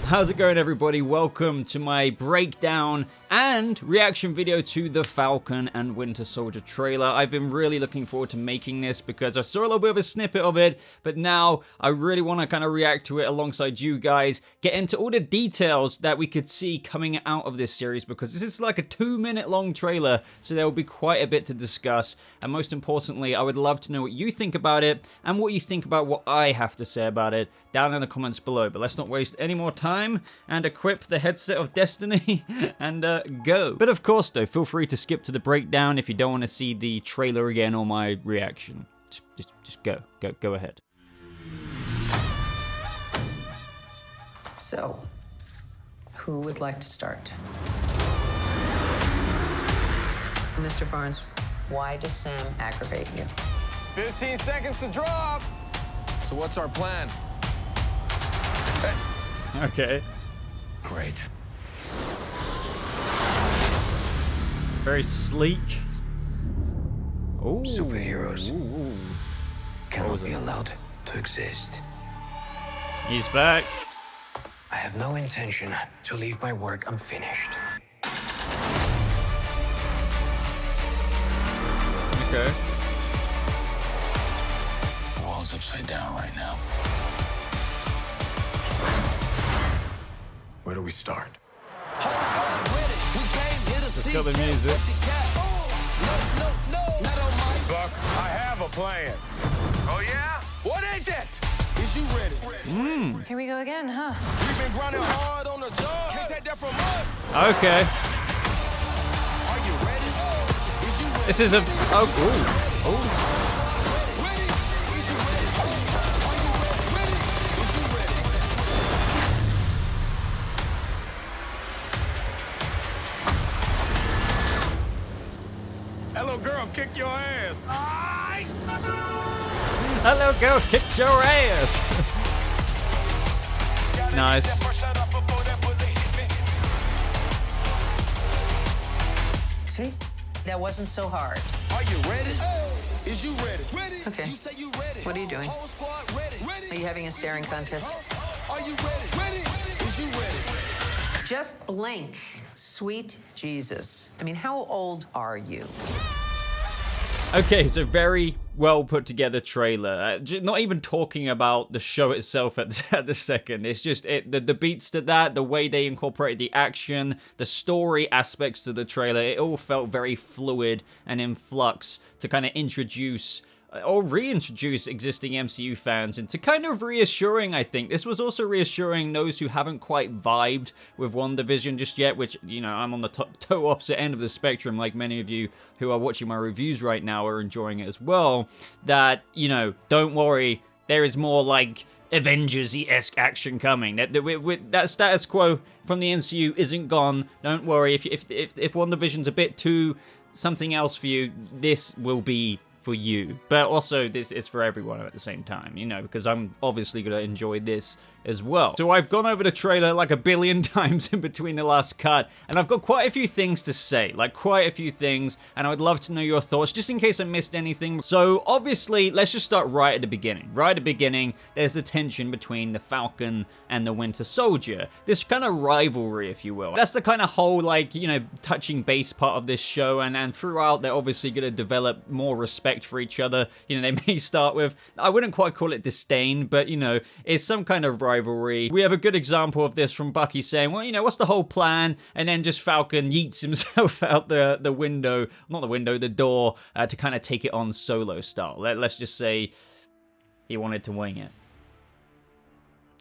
How's it going, everybody? Welcome to my breakdown and reaction video to the Falcon and Winter Soldier trailer. I've been really looking forward to making this because I saw a little bit of a snippet of it, but now I really want to kind of react to it alongside you guys, get into all the details that we could see coming out of this series, because this is like a 2-minute long trailer, so there will be quite a bit to discuss. And most importantly, I would love to know what you think about it and what you think about what I have to say about it down in the comments below. But let's not waste any more time and equip the headset of destiny and go. But of course though, feel free to skip to the breakdown if you don't want to see the trailer again or my reaction. Just go ahead. So, who would like to start? Mr. Barnes, why does Sam aggravate you? 15 seconds to drop. So what's our plan? Okay. Great. Very sleek. Ooh. Superheroes Ooh. cannot be allowed to exist. He's back. I have no intention to leave my work unfinished. Okay. The world's upside down right now. Where do we start? Let's got the music. Buck, I have a plan. Oh yeah? What is it? Is you ready? Here we go again, huh? We've been grinding hard on the job. Can't take that from us. Okay. Are you ready? Is you ready? This is a oh. Ready? Is you ready? Are you ready? Is you ready? Hello, girl, kick your ass. Hello, girl, kicked your ass. Nice. See? That wasn't so hard. Are you ready? Is you ready? Ready? Okay. You say you ready. What are you doing? Whole squad ready. Ready? Are you having a staring contest? Are you ready? Ready? Is you ready? Just blink. Sweet Jesus. I mean, how old are you? Okay, so very well put together trailer. Not even talking about the show itself at the second. It's just the beats to that, the way they incorporated the action, the story aspects to the trailer. It all felt very fluid and in flux to kind of introduce or reintroduce existing MCU fans into kind of reassuring, I think. This was also reassuring those who haven't quite vibed with WandaVision just yet, which, you know, I'm on the toe opposite end of the spectrum, like many of you who are watching my reviews right now are enjoying it as well, that, you know, don't worry, there is more, like, Avengers-esque action coming. That status quo from the MCU isn't gone. Don't worry, if WandaVision's a bit too something else for you, this will be for you. But also this is for everyone at the same time, you know, because I'm obviously going to enjoy this as well. So I've gone over the trailer like a billion times in between the last cut, and I've got quite a few things to say, like quite a few things, and I would love to know your thoughts just in case I missed anything. So obviously, let's just start right at the beginning. Right at the beginning, there's the tension between the Falcon and the Winter Soldier. This kind of rivalry, if you will. That's the kind of whole, like, you know, touching base part of this show, and throughout they're obviously going to develop more respect for each other. You know, they may start with, I wouldn't quite call it disdain, but, you know, it's some kind of rivalry. We have a good example of this from Bucky saying, well, you know, what's the whole plan? And then just Falcon yeets himself out the window, not the window, the door, to kind of take it on solo style. Let's just say he wanted to wing it.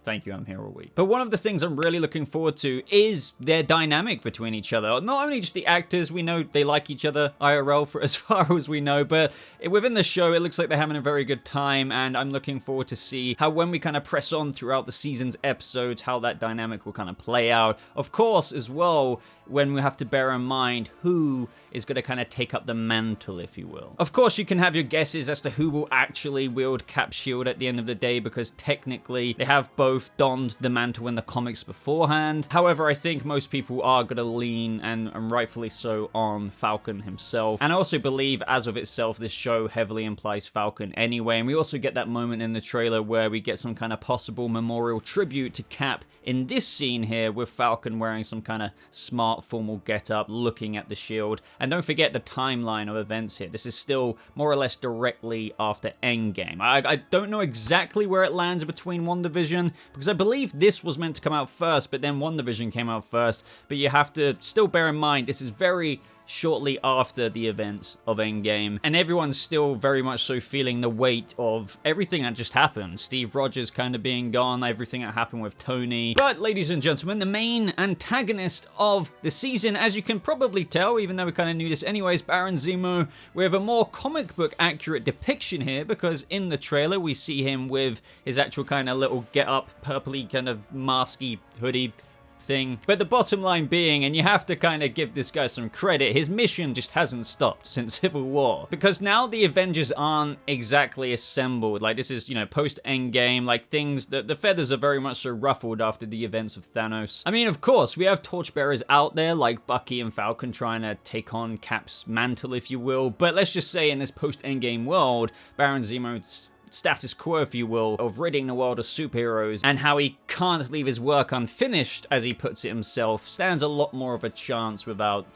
Thank you, I'm here all week. But one of the things I'm really looking forward to is their dynamic between each other. Not only just the actors, we know they like each other IRL for as far as we know, but within the show, it looks like they're having a very good time, and I'm looking forward to see how when we kind of press on throughout the season's episodes, how that dynamic will kind of play out. Of course, as well, when we have to bear in mind who is going to kind of take up the mantle, if you will. Of course, you can have your guesses as to who will actually wield Cap's shield at the end of the day, because technically they have both both donned the mantle in the comics beforehand. However, I think most people are going to lean, and rightfully so, on Falcon himself. And I also believe, as of itself, this show heavily implies Falcon anyway. And we also get that moment in the trailer where we get some kind of possible memorial tribute to Cap in this scene here, with Falcon wearing some kind of smart formal getup, looking at the shield. And don't forget the timeline of events here. This is still more or less directly after Endgame. I don't know exactly where it lands between WandaVision, because I believe this was meant to come out first, but then WandaVision came out first. But you have to still bear in mind, this is very shortly after the events of Endgame, and everyone's still very much so feeling the weight of everything that just happened. Steve Rogers kind of being gone, everything that happened with Tony. But ladies and gentlemen, the main antagonist of the season, as you can probably tell, even though we kind of knew this anyways, Baron Zemo, with a more comic book accurate depiction here, because in the trailer we see him with his actual kind of little get up, purpley kind of masky hoodie thing. But the bottom line being, and you have to kind of give this guy some credit, his mission just hasn't stopped since Civil War. Because now the Avengers aren't exactly assembled. Like, this is, you know, post-Endgame, like things, the feathers are very much so ruffled after the events of Thanos. I mean, of course, we have torchbearers out there like Bucky and Falcon trying to take on Cap's mantle, if you will. But let's just say in this post-Endgame world, Baron Zemo's status quo, if you will, of ridding the world of superheroes, and how he can't leave his work unfinished, as he puts it himself, stands a lot more of a chance without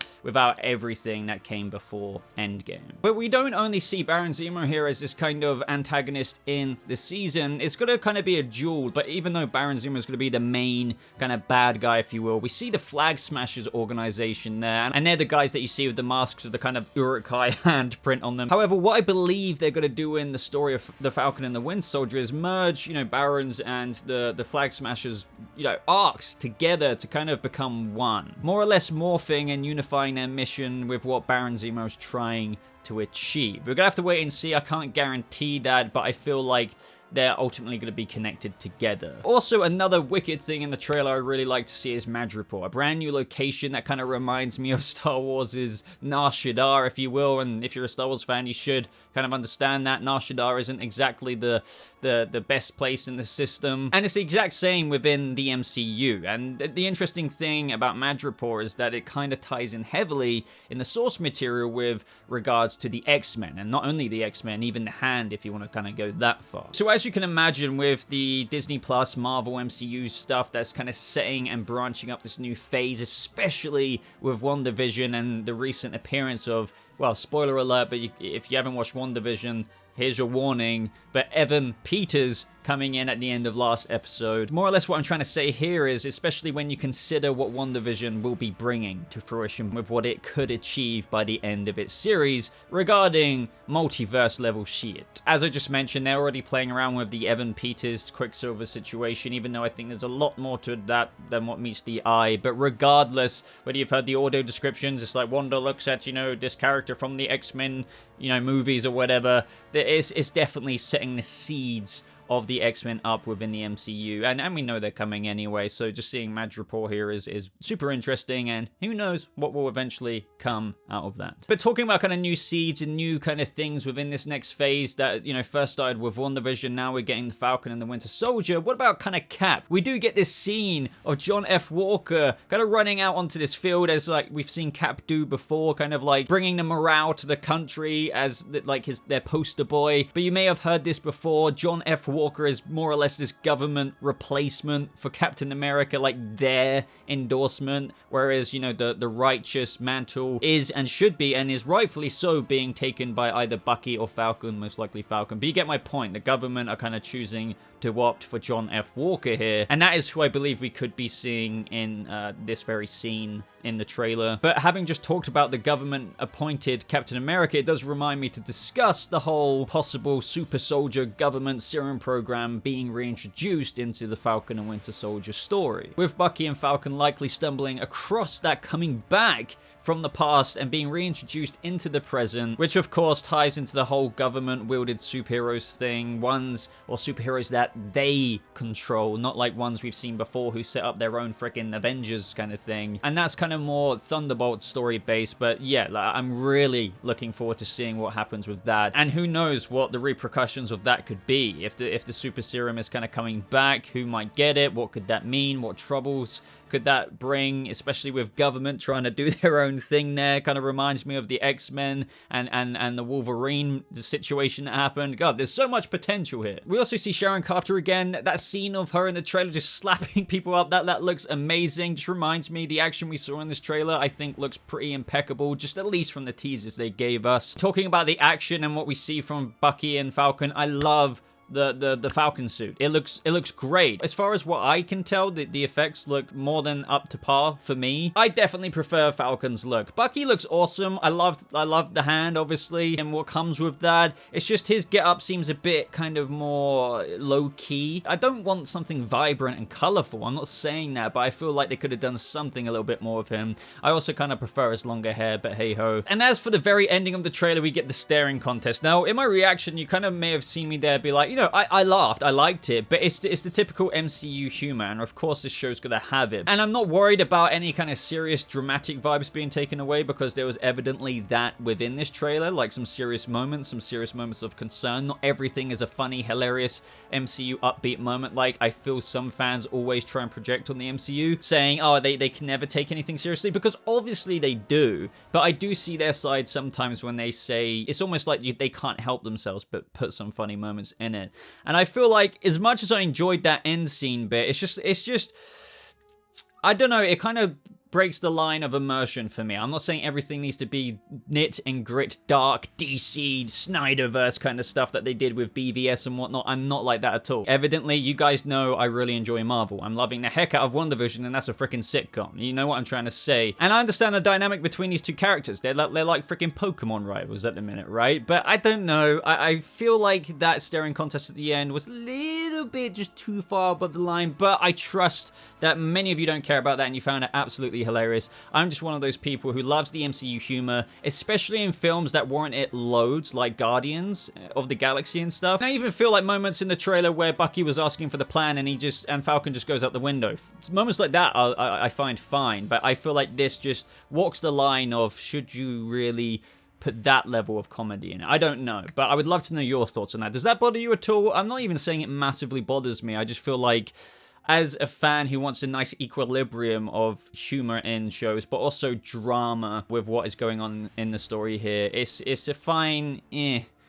everything that came before Endgame. But we don't only see Baron Zemo here as this kind of antagonist in the season. It's going to kind of be a duel, but even though Baron Zemo is going to be the main kind of bad guy, if you will, we see the Flag Smashers organization there, and they're the guys that you see with the masks with the kind of Uruk-hai handprint on them. However, what I believe they're going to do in the story of the Falcon and the Winter Soldier is merge, you know, Barons and the Flag Smashers, you know, arcs together to kind of become one. More or less morphing and unifying their mission with what Baron Zemo's trying to achieve. We're gonna have to wait and see. I can't guarantee that, but I feel like they're ultimately going to be connected together. Also, another wicked thing in the trailer I really like to see is Madripoor, a brand new location that kind of reminds me of Star Wars' Nar Shaddaa, if you will, and if you're a Star Wars fan, you should kind of understand that Nar Shaddaa isn't exactly the best place in the system, and it's the exact same within the MCU. And the interesting thing about Madripoor is that it kind of ties in heavily in the source material with regards to the X-Men, and not only the X-Men, even the Hand, if you want to kind of go that far. So as you can imagine, with the Disney Plus Marvel MCU stuff that's kind of setting and branching up this new phase, especially with WandaVision and the recent appearance of, well, spoiler alert, but if you haven't watched WandaVision, here's your warning, but Evan Peters coming in at the end of last episode. More or less what I'm trying to say here is, especially when you consider what WandaVision will be bringing to fruition with what it could achieve by the end of its series regarding multiverse level shit. As I just mentioned, they're already playing around with the Evan Peters Quicksilver situation, even though I think there's a lot more to that than what meets the eye. But regardless, whether you've heard the audio descriptions, it's like Wanda looks at, you know, this character from the X-Men, you know, movies or whatever, it's definitely setting the seeds of the X-Men up within the MCU, and we know they're coming anyway, so just seeing Madripoor here is super interesting, and who knows what will eventually come out of that. But talking about kind of new seeds and new kind of things within this next phase that, you know, first started with WandaVision, now we're getting the Falcon and the Winter Soldier, what about kind of Cap? We do get this scene of John F. Walker kind of running out onto this field, as like we've seen Cap do before, kind of like bringing the morale to the country as like their poster boy. But you may have heard this before, John F. Walker is more or less this government replacement for Captain America, like their endorsement, whereas, you know, the righteous mantle is and should be, and is rightfully so, being taken by either Bucky or Falcon, most likely Falcon. But you get my point, the government are kind of choosing to opt for John F. Walker here, and that is who I believe we could be seeing in this very scene in the trailer. But having just talked about the government-appointed Captain America, it does remind me to discuss the whole possible super soldier government serum program being reintroduced into the Falcon and Winter Soldier story, with Bucky and Falcon likely stumbling across that, coming back from the past and being reintroduced into the present, which of course ties into the whole government-wielded superheroes thing, ones or superheroes that they control, not like ones we've seen before who set up their own freaking Avengers kind of thing. And that's kind of more Thunderbolt story based, but yeah, I'm really looking forward to seeing what happens with that. And who knows what the repercussions of that could be. If the super serum is kind of coming back, who might get it? What could that mean? What troubles could that bring, especially with government trying to do their own thing there? Kind of reminds me of the X-Men and the Wolverine situation that happened. God, there's so much potential here. We also see Sharon Carter again. That scene of her in the trailer just slapping people up, that looks amazing. Just reminds me, the action we saw in this trailer, I think looks pretty impeccable, just at least from the teasers they gave us. Talking about the action and what we see from Bucky and Falcon, I love the Falcon suit. It looks great. As far as what I can tell, the effects look more than up to par for me. I definitely prefer Falcon's look. Bucky looks awesome. I loved the hand, obviously, and what comes with that. It's just his get-up seems a bit kind of more low-key. I don't want something vibrant and colorful. I'm not saying that, but I feel like they could have done something a little bit more with him. I also kind of prefer his longer hair, but hey-ho. And as for the very ending of the trailer, we get the staring contest. Now, in my reaction, you kind of may have seen me there be like, you know, I laughed, I liked it, but it's the typical MCU humor, and of course this show's gonna have it. And I'm not worried about any kind of serious dramatic vibes being taken away, because there was evidently that within this trailer, like some serious moments of concern. Not everything is a funny, hilarious MCU upbeat moment like I feel some fans always try and project on the MCU, saying, oh, they can never take anything seriously, because obviously they do, but I do see their side sometimes when they say, it's almost like they can't help themselves but put some funny moments in it. And I feel like, as much as I enjoyed that end scene bit, it's just, I don't know, it kind of breaks the line of immersion for me. I'm not saying everything needs to be knit and grit, dark, DC, Snyderverse kind of stuff that they did with BVS and whatnot. I'm not like that at all. Evidently, you guys know I really enjoy Marvel. I'm loving the heck out of WandaVision, and that's a freaking sitcom. You know what I'm trying to say. And I understand the dynamic between these two characters. They're like freaking Pokemon rivals at the minute, right? But I don't know. I feel like that staring contest at the end was a little bit just too far above the line, but I trust that many of you don't care about that and you found it absolutely hilarious. I'm just one of those people who loves the MCU humor, especially in films that warrant it loads, like Guardians of the Galaxy and stuff. And I even feel like moments in the trailer where Bucky was asking for the plan and Falcon just goes out the window. Moments like that I find fine, but I feel like this just walks the line of, should you really put that level of comedy in it? I don't know, but I would love to know your thoughts on that. Does that bother you at all? I'm not even saying it massively bothers me. I just feel like, as a fan who wants a nice equilibrium of humor in shows, but also drama with what is going on in the story here, it's a fine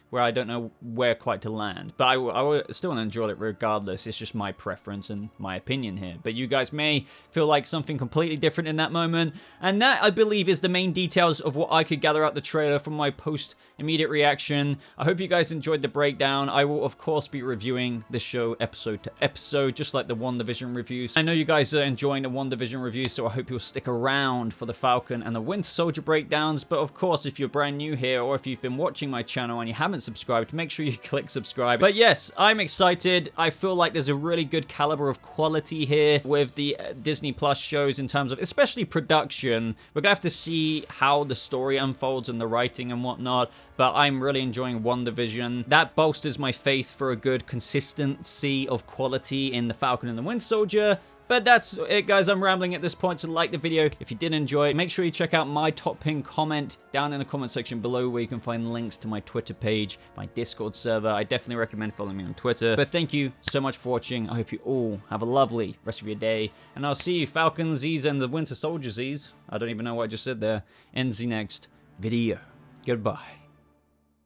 where I don't know where quite to land. But I will still want to enjoy it regardless. It's just my preference and my opinion here. But you guys may feel like something completely different in that moment. And that, I believe, is the main details of what I could gather out the trailer from my post-immediate reaction. I hope you guys enjoyed the breakdown. I will, of course, be reviewing the show episode to episode, just like the WandaVision reviews. I know you guys are enjoying the WandaVision review, so I hope you'll stick around for the Falcon and the Winter Soldier breakdowns. But of course, if you're brand new here, or if you've been watching my channel and you haven't subscribed, make sure you click subscribe. But yes, I'm excited. I feel like there's a really good caliber of quality here with the Disney Plus shows in terms of, especially production. We're gonna have to see how the story unfolds and the writing and whatnot, but I'm really enjoying WandaVision. That bolsters my faith for a good consistency of quality in the Falcon and the Winter Soldier. But that's it, guys. I'm rambling at this point, so like the video if you did enjoy it. Make sure you check out my top pinned comment down in the comment section below, where you can find links to my Twitter page, my Discord server. I definitely recommend following me on Twitter. But thank you so much for watching. I hope you all have a lovely rest of your day, and I'll see you Falconsies and the Winter Soldiersies. I don't even know what I just said there. In the next video. Goodbye.